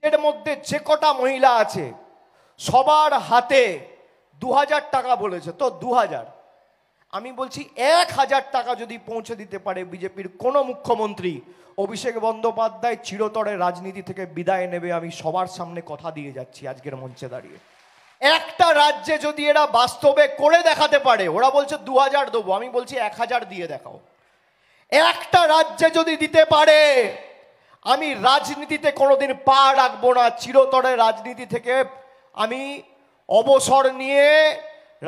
এর মধ্যে যে কটা মহিলা আছে সবার হাতে 2000 টাকা বলেছে, তো 2000, আমি বলছি 1000 টাকা যদি পৌঁছে দিতে পারে বিজেপির কোন মুখ্যমন্ত্রী, অভিষেক বন্দ্যোপাধ্যায় চিরতরে রাজনীতি থেকে বিদায় নেবে। আমি সবার সামনে কথা দিয়ে যাচ্ছি আজকের মঞ্চে দাঁড়িয়ে। একটা রাজ্যে যদি এরা বাস্তবে করে দেখাতে পারে, ওরা বলছে 2000 দেবো, আমি বলছি 1000 দিয়ে দেখাও। একটা রাজ্যে যদি দিতে পারে, আমি রাজনীতিতে কোনোদিন পা রাখবো না, চিরতরে রাজনীতি থেকে আমি অবসর নিয়ে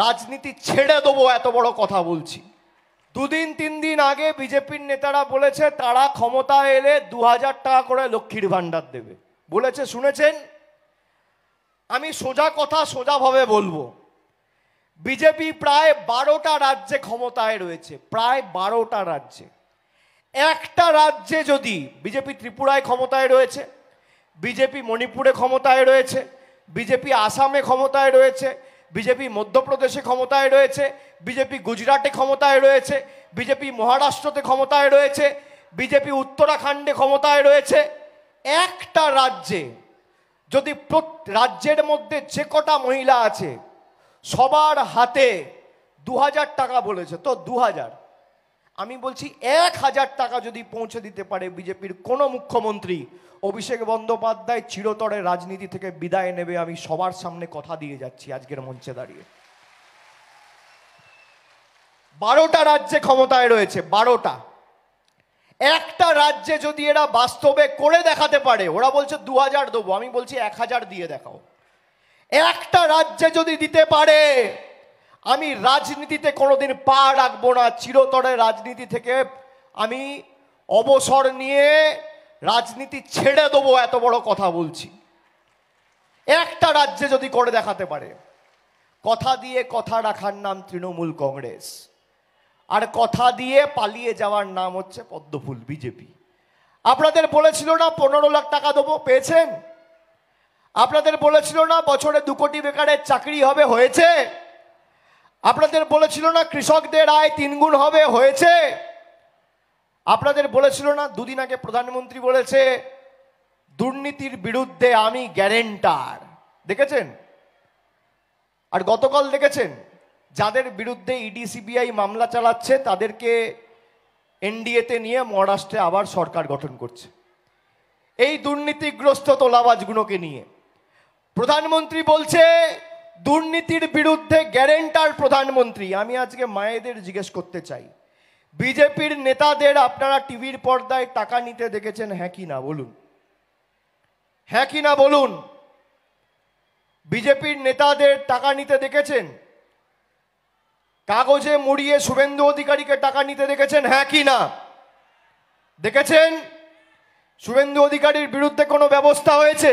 রাজনীতি ছেড়ে দেবো, এত বড় কথা বলছি। 2-3 দিন আগে বিজেপির নেতারা বলেছে তারা ক্ষমতা এলে 2000 টাকা করে লক্ষ্মীর ভান্ডার দেবে বলেছে, শুনেছেন? আমি সোজা কথা সোজাভাবে বলবো, বিজেপি প্রায় 12টা রাজ্যে ক্ষমতায় রয়েছে, প্রায় 12টা রাজ্যে। একটা রাজ্যে যদি বিজেপি ত্রিপুরায় ক্ষমতায় রয়েছে, বিজেপি মণিপুরে ক্ষমতায় রয়েছে, বিজেপি আসামে ক্ষমতায় রয়েছে, বিজেপি মধ্যপ্রদেশে ক্ষমতায় রয়েছে, বিজেপি গুজরাটে ক্ষমতায় রয়েছে, বিজেপি মহারাষ্ট্রতে ক্ষমতায় রয়েছে, বিজেপি উত্তরাখণ্ডে ক্ষমতায় রয়েছে। একটা রাজ্যে যদি রাজ্যের মধ্যে যে কটা মহিলা আছে সবার হাতে 2000 টাকা বলেছে, তো 2000, আমি বলছি 1000 টাকা যদি পৌঁছে দিতে পারে বিজেপির কোন মুখ্যমন্ত্রী, অভিষেক বন্দ্যোপাধ্যায় চিরতরে রাজনীতি থেকে বিদায় নেবে। আমি সবার সামনে কথা দিয়ে যাচ্ছি আজকের মঞ্চে দাঁড়িয়ে। 12টা রাজ্যে ক্ষমতায় রয়েছে, 12টা। একটা রাজ্যে যদি এরা বাস্তবে করে দেখাতে পারে, ওরা বলছে 2000 দেবো, আমি বলছি 1000 দিয়ে দেখাও। একটা রাজ্যে যদি দিতে পারে, আমি রাজনীতিতে কোনোদিন পা রাখবো না, চিরতরে রাজনীতি থেকে আমি অবসর নিয়ে রাজনীতি ছেড়ে দেবো, এত বড় কথা বলছি। একটা রাজ্যে যদি করে দেখাতে পারে। কথা দিয়ে কথা রাখার নাম তৃণমূল কংগ্রেস, আর কথা দিয়ে পালিয়ে যাওয়ার নাম হচ্ছে পদ্মফুল বিজেপি। আপনাদের বলেছিল না 15 লাখ টাকা দেবো, পেয়েছেন? আপনাদের বলেছিল না বছরে 2 কোটি বেকারের চাকরি হবে, হয়েছে? আপনাদের বলেছিল না কৃষকদের আয় 3 গুণ হবে, হয়েছে? আপনাদের বলেছিল না, 2 দিন আগে প্রধানমন্ত্রী বলেছে দুর্নীতির বিরুদ্ধে আমি গ্যারেন্টার, দেখেছেন? আর গতকাল দেখেছেন যাদের বিরুদ্ধে ইডি সিবিআই মামলা চালাচ্ছে তাদেরকে এনডিএতে নিয়ে মহারাষ্ট্রে আবার সরকার গঠন করছে এই দুর্নীতিগ্রস্ত তোলাবাজগুলোকে নিয়ে। প্রধানমন্ত্রী বলছে দুর্নীতির বিরুদ্ধে গ্যারেন্টার প্রধানমন্ত্রী। আমি আজকে মায়েদের জিজ্ঞেস করতে চাই, বিজেপির নেতাদের আপনারা টিভির পর্দায় টাকা নিতে দেখেছেন, হ্যাঁ কি না বলুন? হ্যাঁ কি না বলুন? বিজেপির নেতাদের টাকা নিতে দেখেছেন? কাগজে মুড়িয়ে শুভেন্দু অধিকারীকে টাকা নিতে দেখেছেন, হ্যাঁ কি না? দেখেছেন? শুভেন্দু অধিকারীর বিরুদ্ধে কোনো ব্যবস্থা হয়েছে?